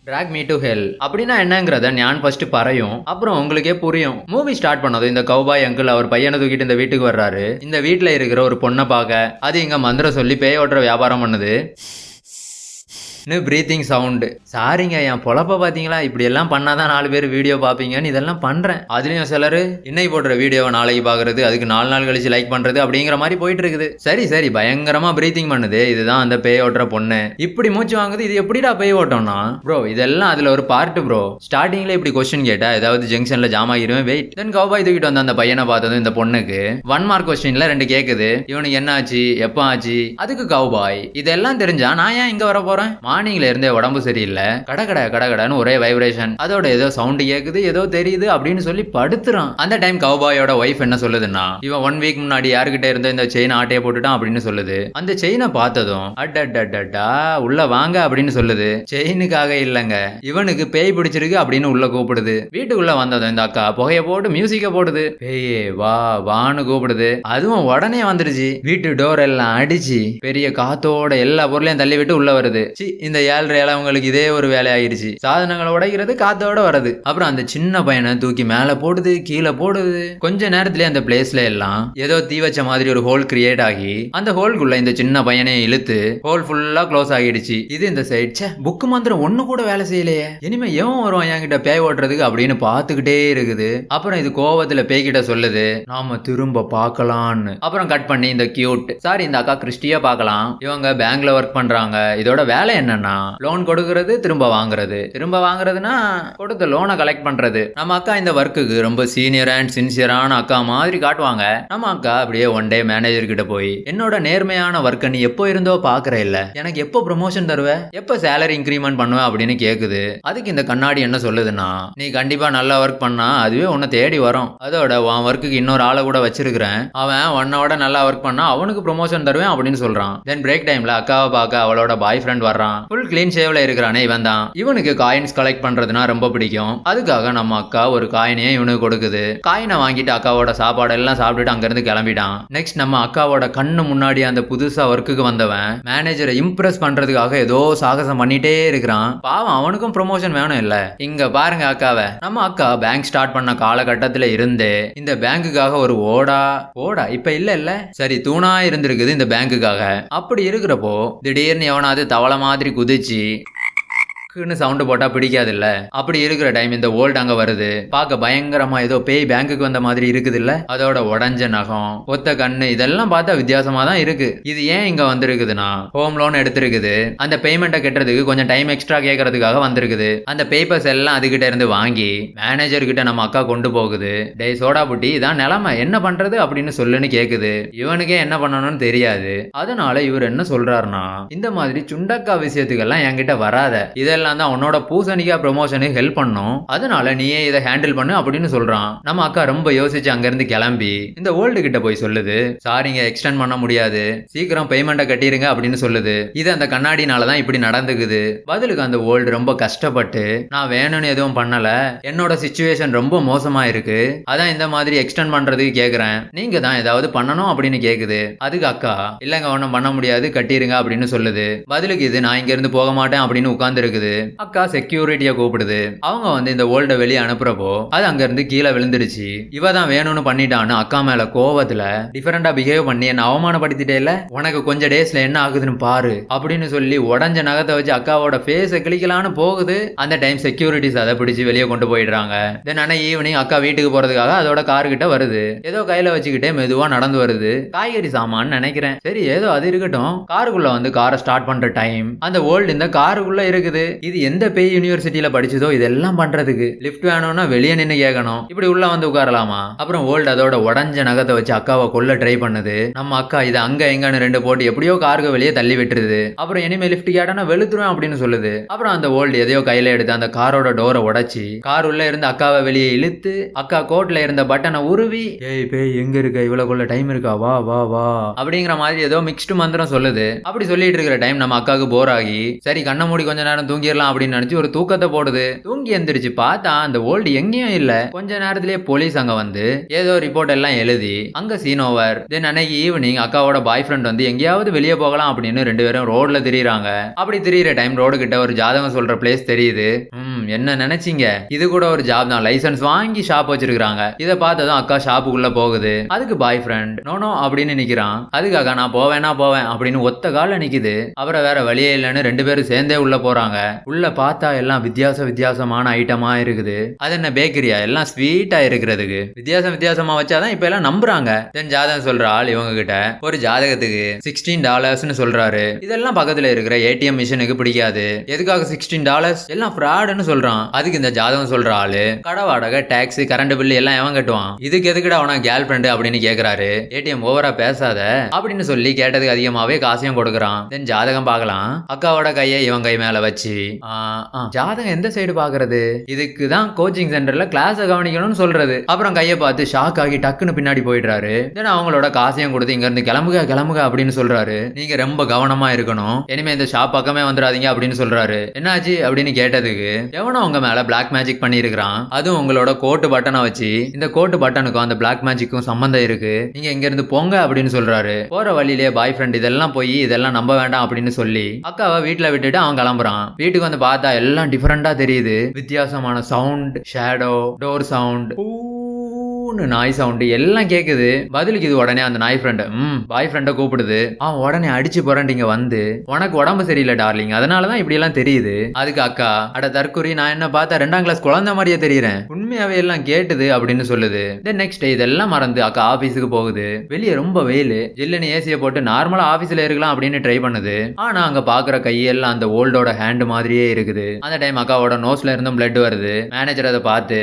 Track me to hell அப்படின்னா என்னங்கிறத ஞான் first பறையும், அப்புறம் உங்களுக்கே புரியும். மூவி ஸ்டார்ட் பண்ணதும் இந்த கௌபாய் அங்கிள் அவர் பையனை தூக்கிட்டு இந்த வீட்டுக்கு வர்றாரு. இந்த வீட்டுல இருக்கிற ஒரு பொண்ணை பார்க்க, அது இங்க மந்திரம் சொல்லி பேய் ஓட்டுற வியாபாரம் பண்ணுது. Breathing sound. சாரிங்க, என் பொழப்ப பாத்தீங்களா? இப்படி எல்லாம் பண்ணாதான் 4 பேர் வீடியோ பாப்பீங்கன்னு இதெல்லாம் பண்றேன். அதுலயும் சிலரு இன்னைக்கு போடுற வீடியோவை நாளைக்கு பாக்குறது, அதுக்கு 4 நாள் கழிச்சு லைக் பண்றது அப்படிங்கிற மாதிரி போயிட்டு இருக்குது. சரி பயங்கரமா பிரீத்திங் பண்ணுது. இதுதான் அந்த பேய் ஓட்டுற பொண்ணு. இப்படி மூச்சு வாங்குது. இது எப்படிடா பேய் ஓட்டம்னா ப்ரோ, இதெல்லாம் அதுல ஒரு பார்ட் ப்ரோ. ஸ்டார்டிங்ல இப்படி கொஸ்டின் கேட்டா ஏதாவது ஜங்ஷன்ல ஜாம் ஆகிருவேன். வெயிட். தென் கௌபாய் தூக்கிட்டு வந்த அந்த பையனை பார்த்ததும் இந்த பொண்ணுக்கு 1 மார்க் கொஸ்டின்ல 2 கேக்குது. இவனுக்கு என்ன ஆச்சு, எப்ப ஆச்சு? அதுக்கு கௌபாய் இதெல்லாம் தெரிஞ்சா நான் ஏன் இங்க வர போறேன்? மார்னிங்ல இருந்தே உடம்பு சரியில்லை, கடகடன்னு ஒரே வைப்ரேஷன், அதோட ஏதோ சவுண்ட் கேக்குது, ஏதோ தெரியுது அப்படின்னு சொல்லி படுத்துறான். அந்த டைம் கௌபாயோட ஒய்ஃப் என்ன சொல்லுதுன்னா, இவன் 1 வீக் முன்னாடி யாருக்கிட்ட இருந்த இந்த செயின் ஆட்டையை போட்டுட்டான் அப்படின்னு சொல்லுது. அந்த செயினை பார்த்ததும் அடடடடா உள்ள வாங்க அப்படின்னு சொல்லுது. செயினுக்காக இல்லங்க, இவனுக்கு பேய் பிடிச்சிருக்கு அப்படின்னு உள்ள கூப்பிடுது. வீட்டுக்குள்ள வந்ததும் இந்த அக்கா புகைய போட்டு மியூசிக்க போடுது. பேயே வா வான்னு கூப்பிடுது. அதுவும் உடனே வந்துடுச்சு. வீட்டு டோர் எல்லாம் அடிச்சு பெரிய காத்தோட எல்லா பொருளையும் தள்ளி விட்டு உள்ள வருது. இந்த அவங்களுக்கு இதே ஒரு வேலை ஆயிருச்சு. சாதனங்களை உடைக்கிறது, காத்தோட வருது. அப்புறம் அந்த சின்ன பையனை தூக்கி மேல போடுது, கீழே போடுது. கொஞ்ச நேரத்திலே அந்த பிளேஸ்ல எல்லாம் ஏதோ தீ வச்ச மாதிரி ஒரு ஹோல் கிரியேட் ஆகி அந்த ஹோல்குள்ள இந்த சின்ன பையனை இழுத்து ஹோல் ஃபுல்லா க்ளோஸ் ஆகிடுச்சு. இது இந்த சைட் புக்கு மந்திரம் ஒண்ணு கூட வேலை செய்யலையே, இனிமே எவன் வருவான் என்கிட்ட பேய் ஓட்டுறதுக்கு அப்படின்னு பாத்துக்கிட்டே இருக்குது. அப்புறம் இது கோவத்துல பேய்கிட்ட சொல்லுது, நாம திரும்ப பார்க்கலான்னு. அப்புறம் கட் பண்ணி இந்த கியூட் சாரி இந்த அக்கா கிறிஸ்டியா பார்க்கலாம். இவங்க பேங்க்ல ஒர்க் பண்றாங்க. இதோட வேலை என்னன்னா லோன் கொடுக்கறது, திரும்ப வாங்குறதுனா கொடுத்த லோனை கலெக்ட் பண்றது. நம்ம அக்கா இந்த ஒர்க்குக்கு ரொம்ப சீனியர் அண்ட் சின்சியரான அக்கா மாதிரி காட்டுவாங்க. நம்ம அக்கா அப்படியே ஒன் டே மேனேஜர் கிட்ட போய், என்னோட நேர்மையான ஒர்க்கை நீ எப்போ இருந்தோ பாக்குற இல்ல, எனக்கு எப்போ ப்ரமோஷன் தருவ, எப்போ சேலரி இன்க்ரிமெண்ட் பண்ணுவேன் அப்படின்னு கேக்குது. அதுக்கு இந்த கண்ணாடி என்ன சொல்லுதுன்னா, நீ கண்டிப்பா நல்லா ஒர்க் பண்ணா அதுவே உன்னை தேடி வரும். அதோட உன் ஒர்க்குக்கு இன்னொரு ஆளை கூட வச்சிருக்கிறேன், அவன் உன்னோட நல்லா ஒர்க் பண்ணா அவனுக்கு ப்ரமோஷன் தருவேன் அப்படின்னு சொல்றான். தென் பிரேக் டைம்ல அக்காவை பார்க்க அவளோட பாய் ஃப்ரெண்ட் வர்றான். ஃபுல் கிளீன் ஷேவ்ல இருக்கிறானே இவன் தான். இவனுக்கு காயின்ஸ் கலெக்ட் பண்றதுனா ரொம்ப பிடிக்கும். அதுக்காக நம்ம அக்கா ஒரு காயினே இவனுக்கு கொடுக்குது. காயினை வாங்கிட்டு அக்காவோட சாப்பாடு எல்லாம் சாப்பிட்டுட்டு அங்க இருந்து கிளம்பிட்டான். நெக்ஸ்ட் நம்ம அக்காவோட கண்ணு முன்னாடி அந்த புதுசா ஒர்க்குக்கு வந்தவன் மேனேஜரை இம்ப்ரெஸ் பண்றதுக்காக ஏதோ சாகசம் பண்ணிட்டே இருக்கிறான். பாவம், அவனுக்கும் ப்ரொமோஷன் வேணும் இல்ல. இங்க பாருங்க அக்காவை. நம்ம அக்கா பேங்க் ஸ்டார்ட் பண்ண காலகட்டத்துல இருந்தே இந்த பேங்குக்காக ஒரு ஓடா இப்ப இல்ல சரி தூணா இருந்திருக்குது இந்த பேங்குக்காக. அப்படி இருக்கிறப்போ திடீர்னு எவனாவது தவளை மாதிரி குதிச்சு சவுண்டு போட்டா பிடிக்காது இல்ல. அப்படி இருக்கிற டைம் இந்த ஓல்டு அங்க வருது. பார்க்க பயங்கரமா ஏதோ பேய் பேங்குக்கு வந்த மாதிரி இருக்குது இல்ல. அதோட உடஞ்ச நகம், ஒத்த கண்ணு, இதெல்லாம் பார்த்தா வித்தியாசமா தான் இருக்கு. இது ஏன் இங்க வந்திருக்குதுன்னா, ஹோம் லோன் எடுத்திருக்குது. அந்த பேமெண்ட்டை கட்டுறதுக்கு கொஞ்சம் டைம் எக்ஸ்ட்ரா கேட்கறதுக்காக வந்திருக்குது. அந்த பேப்பர்ஸ் எல்லாம் அதுகிட்ட இருந்து வாங்கி மேனேஜர் கிட்ட நம்ம அக்கா கொண்டு போகுது. டே சோடா புட்டி, இதான் நிலைமை, என்ன பண்றது அப்படின்னு சொல்லுன்னு கேக்குது. இவனுக்கே என்ன பண்ணணும்னு தெரியாது. அதனால இவர் என்ன சொல்றாருன்னா, இந்த மாதிரி சுண்டக்கா விஷயத்துக்கெல்லாம் என்கிட்ட வராத, இதெல்லாம் தான் உன்னோட பூசணிக்கா ப்ரமோஷனுக்கு ஹெல்ப் பண்ணும், அதனால நீயே இதை ஹேண்டில் பண்ணு அப்படின்னு சொல்றான். நம்ம அக்கா ரொம்ப யோசிச்சு அங்க இருந்து கிளம்பி இந்த ஓல்டு கிட்ட போய் சொல்லுது, சாரிங்க எக்ஸ்டெண்ட் பண்ண முடியாது, சீக்கிரம் பேமெண்ட்டை கட்டிருங்க அப்படின்னு சொல்லுது. இது அந்த கண்ணாடினாலதான் இப்படி நடந்துக்குது. பதிலுக்கு அந்த ஓல்டு ரொம்ப கஷ்டப்பட்டு, நான் வேணும்னு எதுவும் பண்ணல, என்னோட சிச்சுவேஷன் ரொம்ப மோசமா இருக்கு, அதான் இந்த மாதிரி எக்ஸ்டெண்ட் பண்றதுக்கு கேக்குறேன், நீங்க தான் ஏதாவது பண்ணணும் அப்படின்னு கேக்குது. அதுக்கு அக்கா, இல்லங்க ஒன்னும் பண்ண முடியாது, கட்டிருங்க அப்படின்னு சொல்லுது. பதிலுக்கு இது நான் இங்க இருந்து போக மாட்டேன் அப்படின்னு உட்கார்ந்து இருக்குது. அக்கா செக்யூரிட்டிய கூப்பிடுது. அவங்க வந்து இந்த ஓல்ட வெளியே அனுப்புறப்போ அது அங்க இருந்து கீழே விழுந்துருச்சு. இவ தான் வேணும்னு பண்ணிட்டான்னு அக்கா மேல கோவத்துல டிஃபரெண்டா பிஹேவ் பண்ணி என்ன அவமானப்படுத்திட்டே இல்ல, உனக்கு கொஞ்சம் டேஸ்ல என்ன ஆகுதுன்னு பாரு அப்படின்னு சொல்லி உடஞ்ச நகத்தை வச்சு அக்காவோட ஃபேஸை கிளிக்கலான்னு போகுது. அந்த டைம் செக்யூரிட்டிஸ் அதை பிடிச்சு வெளியே கொண்டு போயிடுறாங்க. தென் ஆனா ஈவினிங் அக்கா வீட்டுக்கு போறதுக்காக அதோட கார் கிட்ட வருது. ஏதோ கையில வச்சுக்கிட்டே மெதுவா நடந்து வருது. காய்கறி சாமான்னு நினைக்கிறேன். சரி ஏதோ அது இருக்கட்டும். காருக்குள்ள வந்து காரை ஸ்டார்ட் பண்ற டைம் அந்த ஓல்டு இந்த காருக்குள்ள இருக்குது. இது எந்த பேய் யூனிவர்சிட்டியில படிச்சதோ இதெல்லாம் பண்றதுக்கு. லிஃப்ட் வேணும்னா வெளியே நின்று கேட்கணும், இப்படி உள்ள வந்து உட்காரலாமா? அப்புறம் ஓல்டு அதோட உடஞ்ச நகத்தை வச்சு அக்காவை கொல்ல ட்ரை பண்ணுது. நம்ம அக்கா இதை அங்க எங்கன்னு 2 போட்டு எப்படியோ காருக்கு வெளியே தள்ளி விட்டுருது. அப்புறம் இனிமே லிஃப்ட் கேட்டா வெளுத்துருவேன் அப்படின்னு சொல்லுது. அப்புறம் அந்த ஓல்டு எதையோ கையில எடுத்து அந்த காரோட டோரை உடைச்சி கார் உள்ள இருந்து அக்காவை வெளியே இழுத்து அக்கா கோட்ல இருந்த பட்டனை உருவி, ஏய் பேய் எங்க இருக்க, இவ்வளவுக்குள்ள டைம் இருக்கா, வா வா வா அப்படிங்கிற மாதிரி ஏதோ மிக்ஸ்டு மந்திரம் சொல்லுது. அப்படி சொல்லிட்டு இருக்கிற டைம் நம்ம அக்காவுக்கு போர் ஆகி, சரி கண்ணை மூடி கொஞ்ச நேரம் தூங்கி தூங்கிடலாம் அப்படின்னு நினைச்சு ஒரு தூக்கத்தை போடுது. தூங்கி எந்திரிச்சு பார்த்தா அந்த ஓல்டு எங்கேயும் இல்ல. கொஞ்ச நேரத்திலேயே போலீஸ் அங்க வந்து ஏதோ ரிப்போர்ட் எல்லாம் எழுதி அங்க சீன் ஓவர். தென் அன்னைக்கு ஈவினிங் அக்காவோட பாய் ஃப்ரெண்ட் வந்து எங்கேயாவது வெளியே போகலாம் அப்படின்னு 2 பேரும் ரோட்ல திரியிறாங்க. அப்படி திரியிற டைம் ரோடு கிட்ட ஒரு ஜாதகம் சொல்ற பிளேஸ் தெரியுது. என்ன நினைச்சீங்க, இது கூட ஒரு ஜாப் தான். லைசன்ஸ் வாங்கி ஷாப் வச்சிருக்காங்க. இதை பார்த்ததும் அக்கா ஷாப்புக்குள்ள போகுது. அதுக்கு பாய் ஃப்ரெண்ட் நோ அப்படின்னு நிக்கிறான். அதுக்காக நான் போவேன் அப்படின்னு ஒத்த கால நிக்குது. அப்புறம் வேற வழியே இல்லைன்னு 2 பேரும் சேர்ந்தே உள்ள போறாங்க. உள்ள பார்த்தா எல்லாம் வித்தியாசமான ஐட்டமா இருக்குது. அது என்ன பேக்கரியா, எல்லாம் ஸ்வீட்டா இருக்கிறதுக்கு வித்தியாசமா வச்சாதான் இப்ப எல்லாம் நம்புறாங்க. தென் ஜாதகம் சொல்ற ஆள் இவங்க கிட்ட ஒரு ஜாதகத்துக்கு $16 சொல்றாரு. இதெல்லாம் பக்கத்துல இருக்கிற ஏடிஎம் மிஷினுக்கு பிடிக்காது. எதுக்காக $16, எல்லாம் ஃப்ராடுன்னு சொல்றான். அதுக்கு இந்த ஜாதகம் சொல்ற ஆளு கடை வாடகை, டாக்ஸ், கரண்ட் பில் எல்லாம் எவன் கட்டுவான், இதுக்கு எதுக்குடா அவன கேர்ள் ஃப்ரெண்டு அப்படின்னு கேக்குறாரு. ஏடிஎம் ஓவரா பேசாத அப்படின்னு சொல்லி கேட்டதுக்கு அதிகமாவே காசையும் கொடுக்குறான். தென் ஜாதகம் பார்க்கலாம். அக்காவோட கையை இவன் கை மேல வச்சு ஜாதகம் எந்த சைடு பாக்குறது, இதுக்கு தான் கோச்சிங் சென்டர்ல கிளாஸ் கவனிக்கணும்னு சொல்றது. அப்புறம் கையை பார்த்து ஷாக் ஆகி டக்குன்னு பின்னாடி போயிடுறாரு. தென் அவங்களோட காசையும் கொடுத்து இங்க இருந்து கிளம்புக அப்படின்னு சொல்றாரு. நீங்க ரொம்ப கவனமா இருக்கணும், இனிமே இந்த ஷாப் பக்கமே வந்துடாதீங்க அப்படின்னு சொல்றாரு. என்னாச்சு அப்படின்னு கேட்டதுக்கு எவனோ உங்க மேல பிளாக் மேஜிக் பண்ணி இருக்கிறான். அதுவும் உங்களோட கோட்டு பட்டனை வச்சு, இந்த கோட்டு பட்டனுக்கும் அந்த பிளாக் மேஜிக்கும் சம்பந்தம் இருக்கு, நீங்க இங்க இருந்து போங்க அப்படின்னு சொல்றாரு. போற வழியிலே பாய் ஃப்ரெண்ட் இதெல்லாம் போய் இதெல்லாம் நம்ப வேண்டாம் அப்படின்னு சொல்லி அக்காவை வீட்டுல விட்டுட்டு அவன் கிளம்புறான். வீட்டுக்கு வந்து பார்த்தா எல்லாம் டிஃபரெண்டா தெரியுது. வித்தியாசமான சவுண்ட், ஷேடோ, டோர் சவுண்ட், நாய் சவுண்ட் எல்லாம் கேக்குது. பதிலுக்கு இது உடனே அந்த நாய் ஃப்ரெண்ட் பாய் ஃப்ரெண்ட கூப்பிடுது. அவன் உடனே அடிச்சு புரண்டிங்க வந்து, உனக்கு உடம்பு சரியில்லை டார்லிங், அதனாலதான் இப்படி எல்லாம் தெரியுது. அதுக்கு அக்கா, அட தற்குறி, நான் என்ன பார்த்தா 2ஆம் கிளாஸ் குழந்தை மாதிரியே தெரியுறேன், உண்மையாவே எல்லாம் கேட்டுது அப்படின்னு சொல்லுது. தென் நெக்ஸ்ட் இதெல்லாம் மறந்து அக்கா ஆபீஸுக்கு போகுது. வெளியே ரொம்ப வெயில், ஜில்லுன்னு ஏசியை போட்டு நார்மலா ஆபீஸ்ல இருக்கலாம் அப்படின்னு ட்ரை பண்ணுது. ஆனா அங்க பாக்குற கையெல்லாம் அந்த ஓல்டோட ஹேண்ட் மாதிரியே இருக்குது. அந்த டைம் அக்காவோட நோஸ்ல இருந்தும் பிளட் வருது. மேனேஜர் அதை பார்த்து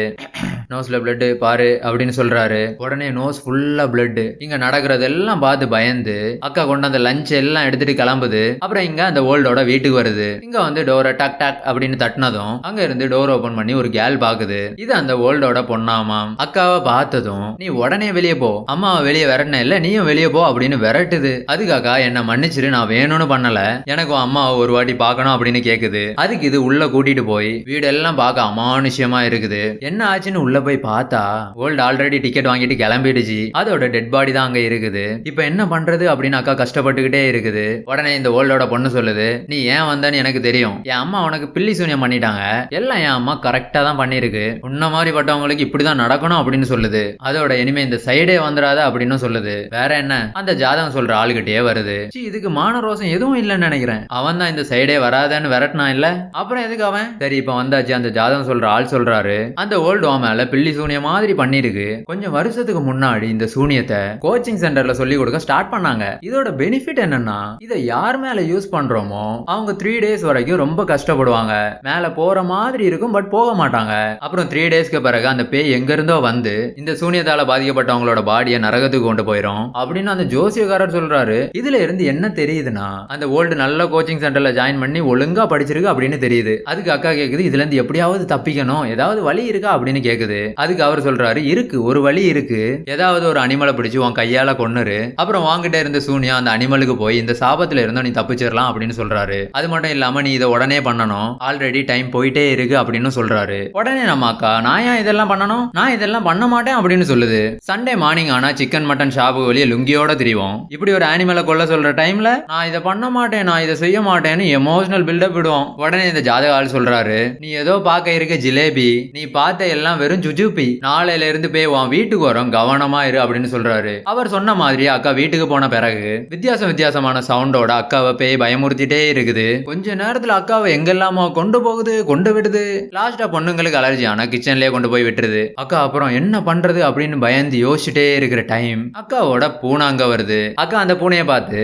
நோஸ்ல பிளட் பாரு அப்படின்னு சொல்றாரு. உடனே நோஸ் ஃபுல்லா பிளட். இங்க நடக்கிறதெல்லாம் பார்த்து பயந்து அக்கா கொண்டு அந்த லஞ்ச் எல்லாம் எடுத்துட்டு கிளம்புது. அப்புறம் இங்க அந்த ஓல்டோட வீட்டுக்கு வருது. இங்க வந்து டோரை டக் டக் அப்படின்னு தட்டினதும் அங்க இருந்து டோர் ஓபன் பண்ணி ஒரு கேல் பாக்குது. இது அந்த ஓல்டோட பொண்ணாமாம். அக்காவை பார்த்ததும் நீ உடனே வெளியே போ, அம்மாவை வெளியே விரட்டின இல்ல, நீயும் வெளியே போ அப்படின்னு விரட்டுது. அதுக்காக என்ன மன்னிச்சிரு, நான் வேணும்னு பண்ணல, எனக்கும் அம்மாவை ஒரு வாட்டி பார்க்கணும் அப்படின்னு கேக்குது. அதுக்கு இது உள்ள கூட்டிட்டு போய் வீடெல்லாம் பார்க்க அமானுஷ்யமா இருக்குது. என்ன ஆச்சுன்னு உள்ள போய் பார்த்தா ஓல்டு ஆல்ரெடி டிக்கெட் வாங்கிட்டு கிளம்பிடுச்சு. அதோட டெட் பாடி தான் அங்க இருக்குது. இப்ப என்ன பண்றது அப்படின்னு அக்கா கஷ்டப்பட்டுக்கிட்டே இருக்குது. உடனே இந்த ஓல்டோட பொண்ணு சொல்லுது, நீ ஏன் வந்தன்னு எனக்கு தெரியும், என் அம்மா உனக்கு பில்லி சூனியம் பண்ணிட்டாங்க, எல்லாம் என் அம்மா கரெக்டா தான் பண்ணிருக்கு, உன்ன மாதிரி பட்டவங்களுக்கு இப்படிதான் நடக்கணும் அப்படின்னு சொல்லுது. அதோட இனிமே இந்த சைடே வந்துடாத அப்படின்னு சொல்லுது. வேற என்ன, அந்த ஜாதகம் சொல்ற ஆளுகிட்டே வருது. இதுக்கு மான ரோசம் எதுவும் இல்லைன்னு நினைக்கிறேன், அவன் தான் இந்த சைடே வராதன்னு விரட்டினா இல்ல, அப்புறம் எதுக்கு அவன். சரி இப்ப வந்தாச்சு. அந்த ஜாதகம் சொல்ற ஆள் சொல்றாரு, அந்த ஓல்டு மேல பில்லி சூனிய மாதிரி பண்ணிருக்கு. கொஞ்சம் வருஷத்துக்கு முன்னாடி இந்த சூனியத்தை கோச்சிங் சென்டர்ல சொல்லி கொடுக்க ஸ்டார்ட் பண்ணாங்க. இதோட பெனிஃபிட் என்னன்னா, இதை யார் மேல யூஸ் பண்றோமோ அவங்க 3 days வரைக்கும் ரொம்ப கஷ்டப்படுவாங்க. மேல போற மாதிரி இருக்கும், பட் போக மாட்டாங்க. அப்புறம் 3 daysக்கு பிறகு அந்த பேய் எங்க இருந்தோ வந்து இந்த சூனியத்தால பாதிக்கப்பட்டவங்களோட பாடியை நரகத்துக்கு கொண்டு போயிடும் அப்படின்னு அந்த ஜோசியக்காரர் சொல்றாரு. இதுல இருந்து என்ன தெரியுதுன்னா, அந்த ஓல்டு நல்ல கோச்சிங் சென்டர்ல ஜாயின் பண்ணி ஒழுங்கா படிச்சிருக்கு அப்படின்னு தெரியுது. அதுக்கு அக்கா கேக்குது, இதுல இருந்து எப்படியாவது தப்பிக்கணும், ஏதாவது வழி இருக்கா அப்படின்னு கேக்குது. அதுக்கு அவர் சொல்றாரு, இருக்கு, ஒரு வழி இருக்கு, ஏதாவது ஒரு அனிமலை பிடிச்சு உன் கையால கொன்னுரு, அப்புறம் வாங்கிட்ட இருந்த சூனியம் அந்த அனிமலுக்கு போய் இந்த சாபத்துல இருந்தோ நீ தப்பிச்சிடலாம் அப்படின்னு சொல்றாரு. அது மட்டும் இல்லாம நீ இதை உடனே பண்ணணும், ஆல்ரெடி டைம் போயிட்டே இருக்கு அப்படின்னு சொல்றாரு. உடனே நம்ம அக்கா, நான் ஏன் இதெல்லாம் பண்ணணும், நான் இதெல்லாம் பண்ண மாட்டேன் அப்படின்னு சொல்லுது. சண்டே மார்னிங் ஆனா சிக்கன் மட்டன் ஷாப்பு வெளியே லுங்கியோட திரிவோம். இப்படி ஒரு அனிமலை கொல்ல சொல்ற டைம்ல நான் இதை பண்ண மாட்டேன், நான் இதை செய்ய மாட்டேன்னு எமோஷனல் பில்டப் விடுவோம். உடனே இந்த ஜாதக ஆள் சொல்றாரு, நீ ஏதோ பார்க்க இருக்க ஜிலேபி, நீ பார்த்த எல்லாம் வெறும் ஜுஜுபி, நாளையில இருந்து போய் உன் வீட்டுக்கு வரும், கவனமா இரு அப்படின்னு சொல்றாரு. அவர் சொன்ன மாதிரி அக்கா வீட்டுக்கு போன பிறகு வித்தியாசமான சவுண்டோட அக்காவை பேய் பயமுறுத்திட்டே இருக்குது. கொஞ்ச நேரத்துல அக்காவை எங்கெல்லாமோ கொண்டு போகுது, கொண்டு விடுது. லாஸ்டா பொண்ணுங்களுக்கு அலர்ஜி ஆனா கிச்சன்லயே கொண்டு போய் விட்டுருது. அக்கா அப்புறம் என்ன பண்றது அப்படின்னு பயந்து யோசிச்சுட்டே இருக்கிற டைம் அக்காவோட பூனை அங்க வருது. அக்கா அந்த பூனையை பார்த்து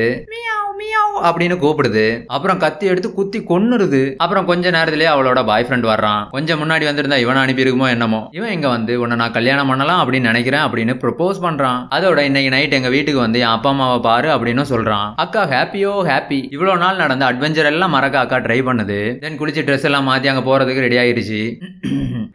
அப்படின்னு கூப்பிடுது. அப்புறம் கத்தி எடுத்து குத்தி கொன்னுருது. அப்புறம் கொஞ்ச நேரத்திலேயே அவளோட பாய் ஃப்ரெண்ட் வர்றான். கொஞ்சம் முன்னாடி வந்திருந்தா இவன் அனுப்பி இருக்குமோ என்னமோ. இவன் இங்க வந்து உன்னை நான் கல்யாணம் பண்ணலாம் அப்படின்னு நினைக்கிறேன் அப்படின்னு ப்ரொபோஸ் பண்றான். அதோட இன்னைக்கு நைட் எங்க வீட்டுக்கு வந்து என் அப்பா அம்மாவை பாரு அப்படின்னு சொல்றான். அக்கா ஹாப்பியோ ஹாப்பி. இவ்வளவு நாள் நடந்த அட்வென்ச்சர் எல்லாம் மறக்க அக்கா ட்ரை பண்ணுது. தென் குளிச்சு ட்ரெஸ் எல்லாம் மாத்தி அங்க போறதுக்கு ரெடி ஆயிடுச்சு.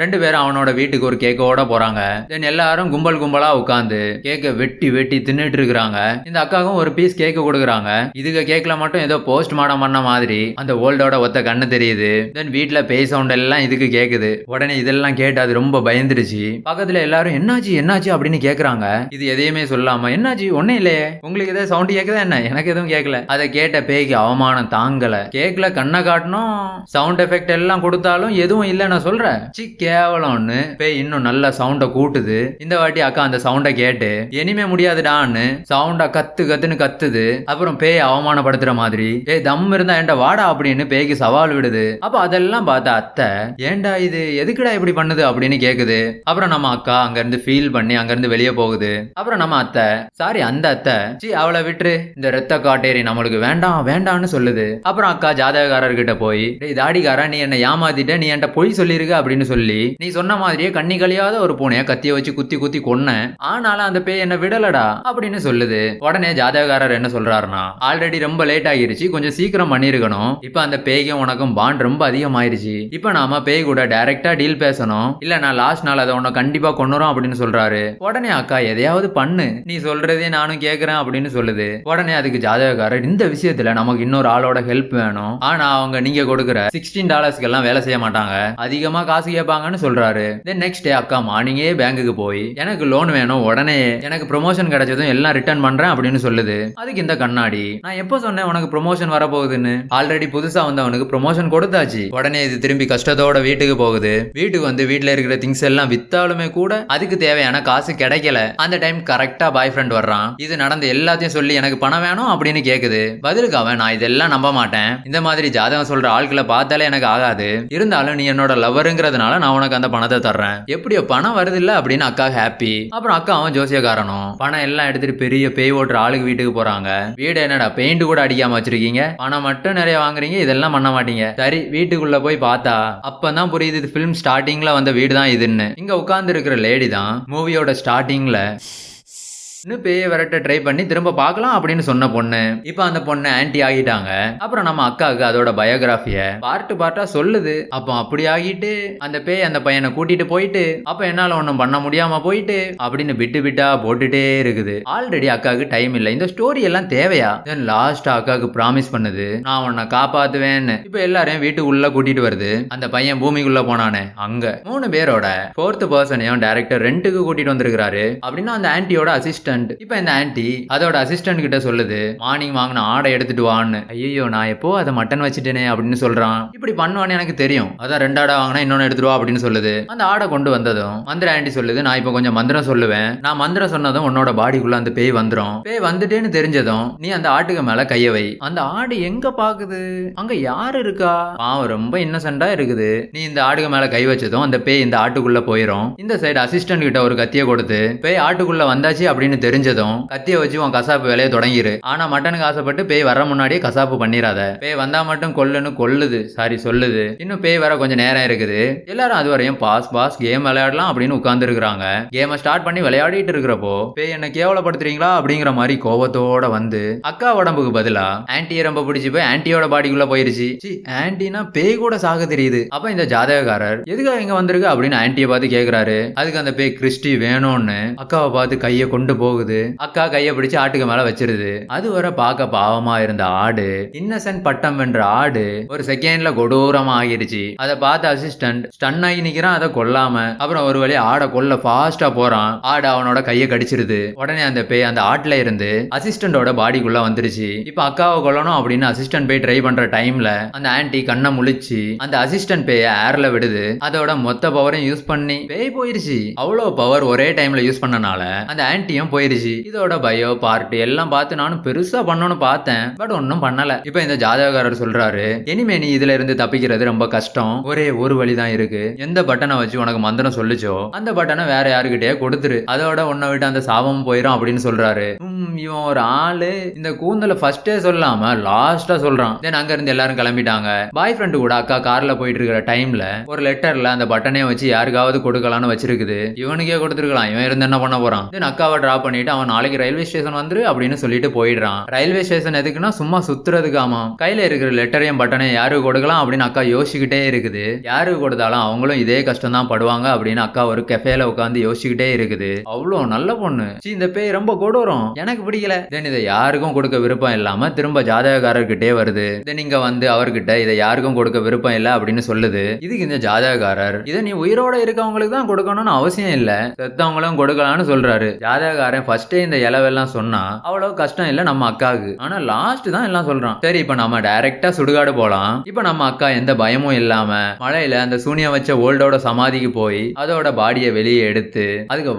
ரெண்டு பேரும் அவனோட வீட்டுக்கு ஒரு கேக்கோட போறாங்க. தென் எல்லாரும் கும்பல் கும்பலா உட்காந்து கேக்க வெட்டி வெட்டி தின்னுட்டு இருக்காங்க. இந்த அக்காவும் ஒரு பீஸ் கேக்கு கொடுக்குறாங்க. இதுக்கு கேக்ல மட்டும் ஏதோ போஸ்ட் மார்டம் பண்ண மாதிரி அந்த ஓல்டோட ஒத்த கண்ணு தெரியுது. தென் வீட்டுல பேய் சவுண்ட் எல்லாம் இதுக்கு கேக்குது. உடனே இதெல்லாம் கேட்டு அது ரொம்ப பயந்துருச்சு. பக்கத்துல எல்லாரும் என்னாச்சு என்னாச்சு அப்படின்னு கேக்குறாங்க. இது எதையுமே சொல்லாம என்னாச்சு ஒன்னும் இல்லையே, உங்களுக்கு ஏதாவது சவுண்ட் கேக்குதா என்ன, எனக்கு எதுவும் கேட்கல. அதை கேட்ட பேய்க்கு அவமானம் தாங்கல. கேக்ல கண்ணை காட்டணும், சவுண்ட் எஃபெக்ட் எல்லாம் கொடுத்தாலும் எதுவும் இல்ல நான் சொல்றேன். சி கேவலம்னு பேய் இன்னும் நல்ல சவுண்ட கூட்டுது. இந்த வாட்டி அக்கா அந்த சவுண்ட கேட்டு இனிமே முடியாதுடான்னு சவுண்ட கத்து கத்துன்னு கத்துது. அப்புறம் பேய் அவமானப்படுத்துற மாதிரி ஏய் தம் இருந்தா ஏன்டா வாடா அப்படின்னு பேய்க்கு சவால் விடுது. அப்ப அதெல்லாம் பார்த்த அத்தை ஏன்டா இது எதுக்குடா இப்படி பண்ணுது அப்படின்னு கேக்குது. அப்புறம் நம்ம அக்கா அங்க இருந்து ஃபீல் பண்ணி அங்க இருந்து வெளியே போகுது. அப்புறம் நம்ம அத்தை சாரி அந்த அத்தை சி அவளை விட்டுரு, இந்த ரத்த காட்டேரி நம்மளுக்கு வேண்டாம் வேண்டாம்னு சொல்லுது. அப்புறம் அக்கா ஜாதகக்காரர்கிட்ட போய் டேய் தாடிக்காரா நீ என்ன ஏமாத்திட்ட, நீ என்கிட்ட பொய் சொல்லிருக்க அப்படின்னு சொல்லி நீ சொன்ன மாதிரியே கண்ணி கழியாத ஒரு பூனைய கத்திய வச்சு குத்தி குத்தி கொன்ன, ஆனாலும் அந்த பேய் என்ன விடலடா அப்படின்னு சொல்லுது. உடனே ஜாதகக்காரர் என்ன சொல்றாருன்னா ஆல்ரெடி ரொம்ப லேட் ஆகிருச்சு, கொஞ்சம் சீக்கிரம் பண்ணிருக்கணும். இப்ப அந்த பேய்க்கும் உனக்கும் பாண்ட் ரொம்ப அதிகமாயிருச்சு. இப்ப நாம பேய் கூட டைரக்டா டீல் பேசணும், இல்ல நான் லாஸ்ட் நாள் அதை உன்னை கண்டிப்பா கொன்னுறோம் அப்படின்னு சொல்றாரு. உடனே அக்கா எதையாவது பண்ணு, நீ சொல்றதே நானும் கேக்குறேன் அப்படின்னு சொல்லுது. உடனே அதுக்கு ஜாதகக்காரர் இந்த விஷயத்துல நமக்கு இன்னொரு ஆளோட ஹெல்ப் வேணும், ஆனா அவங்க நீங்க கொடுக்குற $16 எல்லாம் வேலை செய்ய மாட்டாங்க, அதிகமா காசு கேட்பாங்கன்னு சொல்றாரு. தென் நெக்ஸ்ட் டே அக்கா மார்னிங்கே பேங்குக்கு போய் எனக்கு லோன் வேணும், உடனே எனக்கு ப்ரொமோஷன் கிடைச்சதும் எல்லாம் ரிட்டர்ன் பண்றேன் அப்படின்னு சொல்லுது. அதுக்கு இந்த கண்ணாடி நான் எப்ப சொன்னேன் உனக்கு ப்ரொமோஷன் வரப்போகுதுன்னு, ஆல்ரெடி புதுசா வந்தவனுக்கு ப்ரொமோஷன் கொடுத்தாச்சு. உடனே இது திரும்பி கஷ்டத்தோட வீட்டுக்கு போகுது. வீட்டுக்கு வந்து வீட்டுல இருக்கிற திங்ஸ் எல்லாம் வித்தாலுமே கூட அதுக்கு தேவையான காசு கிடைக்கல. அந்த டைம் கரெக்டா பாய் ஃப்ரெண்ட் வர்றான். இது நடந்த எல்லாத்தையும் சொல்லி எனக்கு பணம் வேணும் அப்படின்னு கேக்குது. பதிலுக்கு அவன் நான் இதெல்லாம் நம்ப மாட்டேன், இந்த மாதிரி ஜாதகம் சொல்ற ஆட்களை பார்த்தாலே எனக்கு ஆகாது, இருந்தாலும் நீ என்னோட லவருங்கிறதுனால நான் உனக்கு அந்த பணத்தை தர்றேன், எப்படியோ பணம் வருது இல்ல அப்படின்னு அக்கா ஹாப்பி. அப்புறம் அக்கா அவன் ஜோசியக்காரனும் பணம் எல்லாம் எடுத்துட்டு பெரிய பேய் ஓட்டுற ஆளுக்கு வீட்டுக்கு போறாங்க. வீடு என்னடா பெயிண்ட் கூட அடிக்காம வச்சிருக்கீங்க, பணம் மட்டும் நிறைய வாங்குறீங்க, இதெல்லாம் பண்ண மாட்டீங்க. சரி வீட்டுக்குள்ள போய் பார்த்தா அப்பதான் புரியுது இது பிலிம் ஸ்டார்டிங்ல வந்த வீடு தான் இதுன்னு. இங்க உட்கார்ந்து இருக்கிற லேடி தான் மூவியோட ஸ்டார்டிங்ல இன்னும் பேய விரட்ட ட்ரை பண்ணி திரும்ப பார்க்கலாம் அப்படின்னு சொன்ன பொண்ணு இப்ப அந்த பொண்ணு ஆன்டி ஆகிட்டாங்க. அப்புறம் நம்ம அக்காவுக்கு அதோட பயோகிராஃபிய பார்ட்டா சொல்லுது. அப்போ அப்படி ஆகிட்டு அந்த பேய் அந்த பையனை கூட்டிட்டு போயிட்டு அப்ப என்னால ஒண்ணும் பண்ண முடியாம போயிட்டு அப்படின்னு விட்டு விட்டா போட்டுட்டே இருக்குது. ஆல்ரெடி அக்காவுக்கு டைம் இல்ல, இந்த ஸ்டோரி எல்லாம் தேவையா? தென் லாஸ்ட் அக்காவுக்கு ப்ராமிஸ் பண்ணுது நான் உன்னை காப்பாத்துவேன்னு. இப்ப எல்லாரையும் வீட்டுக்குள்ள கூட்டிட்டு வருது. அந்த பையன் பூமிக்குள்ள போனானே அங்க 3 பேரோட 4th பர்சனையும் டைரக்டர் ரெண்டுக்கு கூட்டிட்டு வந்திருக்காரு. அப்படின்னா அந்த ஆன்டியோட அசிஸ்டன்ட். இப்ப இந்த ஆன்டி அதோட அசிஸ்டன்ட் கிட்ட சொல்லுது மார்னிங் வாங்கின ஆடை எடுத்துட்டு வான்னு. ஐயோ நான் எப்போ அதை மட்டன் வச்சுட்டேனே அப்படின்னு சொல்றான். இப்படி பண்ணுவான்னு எனக்கு தெரியும், அதான் 2 ஆடை வாங்கினா இன்னொன்னு எடுத்துட்டு வா அப்படின்னு சொல்லுது. அந்த ஆடை கொண்டு வந்ததும் மந்திர ஆன்டி சொல்லுது நான் இப்ப கொஞ்சம் மந்திரம் சொல்லுவேன், நான் மந்திரம் சொன்னதும் உன்னோட பாடிக்குள்ள அந்த பேய் வந்துடும். பேய் வந்துட்டேன்னு தெரிஞ்சதும் நீ அந்த ஆட்டுக்கு மேல கைய வை. அந்த ஆடு எங்க பாக்குது, அங்க யாரு இருக்கா, பாவம் ரொம்ப இன்னசென்டா இருக்குது. நீ இந்த ஆட்டுக்கு மேல கை வச்சதும் அந்த பேய் இந்த ஆட்டுக்குள்ள போயிரும். இந்த சைடு அசிஸ்டன்ட் கிட்ட ஒரு கத்திய கொடுத்து பேய் ஆட்டுக்குள்ள வந்தாச்சு அப்படின்னு தெரிஞ்சதும் கத்திய வச்சு உன் கசாப்பு வேலையை தொடங்கிரு. ஆனா மட்டனுக்கு ஆசைப்பட்டு பேய் வர முன்னாடியே கசாப்பு பண்ணிராத. பேய் வந்தா மட்டும் கொல்லுது சாரி சொல்லுது. இன்னும் பேய் வர கொஞ்சம் நேரம் இருக்குது. எல்லாரும் அது வரையும் பாஸ் கேம் விளையாடலாம் அப்படின்னு உட்கார்ந்து இருக்கிறாங்க. கேமை ஸ்டார்ட் பண்ணி விளையாடிட்டு இருக்கிறப்போ பேய் என்ன கேவலப்படுத்துறீங்களா அப்படிங்கிற மாதிரி கோபத்தோட வந்து அக்கா உடம்புக்கு பதிலா ஆன்டியை ரொம்ப பிடிச்சி போய் ஆன்டியோட பாடிக்குள்ள போயிருச்சு. ஆன்டினா பேய் கூட சாக தெரியுது. அப்ப இந்த ஜாதகக்காரர் எதுக்காக இங்க வந்திருக்கு அப்படின்னு ஆன்டியை பார்த்து கேக்குறாரு. அதுக்கு அந்த பேய் கிறிஸ்டி வேணும்னு அக்காவை பார்த்து கையை கொண்டு போகுது. அக்கா கையை பிடிச்சு ஆட்டுக்கு மேல வச்சிருது. அது வரை பார்க்க பாவமா இருந்த ஆடு இன்னசென்ட் பட்டம் வென்ற ஆடு ஒரு செகண்ட்ல கொடூரமா ஆகிருச்சு. அதை பார்த்த அசிஸ்டன்ட் ஸ்டன் ஆகி நிக்கிறான், அதை கொல்லாம. அப்புறம் ஒரு வழி ஆடை கொல்ல ஃபாஸ்டா போறான். ஆடு அவனோட கையை கடிச்சிருது. உடனே அந்த பேய் அந்த ஆட்டுல இருந்து அசிஸ்டன்டோட பாடிக்குள்ள வந்துருச்சு. இப்ப அக்காவை கொல்லணும் அப்படின்னு அசிஸ்டன்ட் பேய் ட்ரை பண்ற டைம்ல அந்த ஆன்டி கண்ணை முழிச்சு அந்த அசிஸ்டன்ட் பேய ஏர்ல விடுது. அதோட மொத்த பவரையும் யூஸ் பண்ணி பேய் போயிருச்சு. அவ்வளவு பவர் ஒரே டைம்ல யூஸ் பண்ணனால அந்த ஆன்டியும் போயிருச்சு. இதோட பயோ பார்ட்டி எல்லாம் பார்த்து நானும் பெருசா பண்ணணும்னு பார்த்தேன், பட் ஒன்னும் பண்ணல. இப்ப இந்த ஜாதகக்காரர் சொல்றாரு இனிமே நீ இதுல இருந்து தப்பிக்கிறது ரொம்ப கஷ்டம், ஒரே ஒரு வழிதான் இருக்கு. எந்த பட்டனை வச்சு உனக்கு மந்திரம் சொல்லிச்சோ அந்த பட்டனை வேற யாருக்கிட்டே கொடுத்துரு, அதோட உன்னை விட்டு அந்த சாபம் போயிடும் அப்படின்னு சொல்றாரு. இவன் ஒரு ஆளு இந்த கூந்தல ஃபர்ஸ்டே சொல்லாம லாஸ்டா சொல்றான். தென் அங்க இருந்து எல்லாரும் கிளம்பிட்டாங்க. பாய் ஃப்ரெண்டு கூட அக்கா கார்ல போயிட்டு இருக்கிற டைம்ல ஒரு லெட்டர்ல அந்த பட்டனை வச்சு யாருக்காவது கொடுக்கலாம்னு வச்சிருக்குது. இவனுக்கே கொடுத்துருக்கலாம், இவன் இருந்து என்ன பண்ண போறான். தென் அக்காவை டிராப் பண்ணிட்டு அவன் நாளைக்கு ரயில்வே ஸ்டேஷன் வந்துரு அப்படின்னு சொல்லிட்டு போயிடுறான். ரயில்வே ஸ்டேஷன் எதுக்குன்னா சும்மா சுத்துறதுக்காமா. கையில இருக்கிற லெட்டரையும் பட்டனையும் யாருக்கு கொடுக்கலாம் அப்படின்னு அக்கா யோசிச்சுக்கிட்டே இருக்குது. யாருக்கு கொடுத்தாலும் அவங்களும் இதே கஷ்டம் தான் படுவாங்க அப்படின்னு அக்கா ஒரு கெஃபேல உட்காந்து யோசிச்சுக்கிட்டே இருக்குது. அவ்வளோ நல்ல பொண்ணு. இந்த பேய் ரொம்ப கொடூரம், எனக்கு பிடிக்கல. தென் இதை யாருக்கும் கொடுக்க விருப்பம் இல்லாம திரும்ப ஜாதகக்காரர்கிட்டே வருது. தென் இங்க வந்து அவர்கிட்ட இதை யாருக்கும் கொடுக்க விருப்பம் இல்லை அப்படின்னு சொல்லுது. இதுக்கு இந்த ஜாதகக்காரர் இதை நீ உயிரோட இருக்கவங்களுக்கு தான் கொடுக்கணும்னு அவசியம் இல்ல, செத்தவங்களும் கொடுக்கலாம்னு சொல்றாரு. ஜாதகக்காரன் ஃபர்ஸ்டே இந்த இலவெல்லாம் சொன்னா அவ்வளவு கஷ்டம் இல்ல நம்ம அக்காவுக்கு. ஆனா லாஸ்ட் தான் எல்லாம் சொல்றான். சரி இப்ப நம்ம டைரக்டா சுடுகாடு போலாம். இப்ப நம்ம அக்கா எந்த பயமும் இல்லாம மழையில அந்த சூனியம் வச்ச ஓல்டோட சமாதிக்கு போய் அதோட பாடியை வெளியே எடுத்து அதுக்கு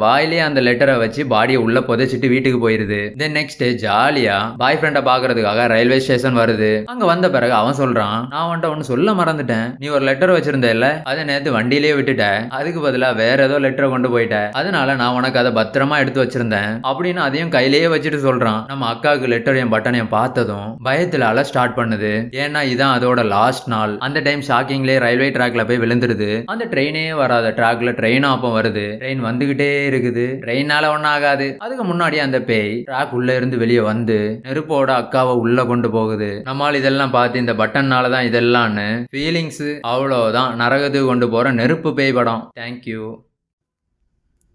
வாயிலே அந்த லெட்டரை வச்சு பாடியை உள்ள புதைச்சிட்டு வீட்டுக்கு போயிருது. தென் நெக்ஸ்ட் டே ஜாலியா பாய் ஃப்ரெண்ட பாக்குறதுக்காக ரயில்வே ஸ்டேஷன் வருது. அங்க வந்த பிறகு அவன் சொல்றான், நான் உன்ட்ட ஒன்னு சொல்ல மறந்துட்டேன். நீ ஒரு லெட்டர் வச்சிருந்தேல்ல, அதை நேத்து வண்டியிலேயே விட்டுட்ட. அதுக்கு பதிலா வேற ஏதோ லெட்டரை கொண்டு போயிட்ட. அதனால நான் உனக்கு அதை பத்திரமா எடுத்து வச்சிருந்தேன் அப்படின்னு அதையும் கையிலேயே வச்சுட்டு சொல்றான். நம்ம அக்காவுக்கு லெட்டரையும் பட்டனையும் பார்த்ததும் பயத்துல அல ஸ்டார்ட் பண்ணுது. ஏன்னா இதான் அதோட லாஸ்ட் நாள். அந்த டைம் ஷாக்கிங்லேயே ரயில்வே ட்ராக்ல போய் விழுந்துருது. அந்த ட்ரெயினே வராத ட்ராக்ல ட்ரெயின் ஆப்பம் வருது. ட்ரெயின் வந்துகிட்டே இருக்குது. ட்ரெயினால ஒன்னும் ஆகாது. அதுக்கு முன்னாடி அந்த பேய் ட்ராக் உள்ள இருந்து வெளியே வந்து நெருப்போட அக்காவை உள்ள கொண்டு போகுது. நம்மால் இதெல்லாம் பார்த்து இந்த பட்டன்னால தான் இதெல்லாம்னு ஃபீலிங்ஸ் அவ்வளோதான். நரகத்துக்கு கொண்டு போற நெருப்பு பேய் படம். தேங்க்யூ.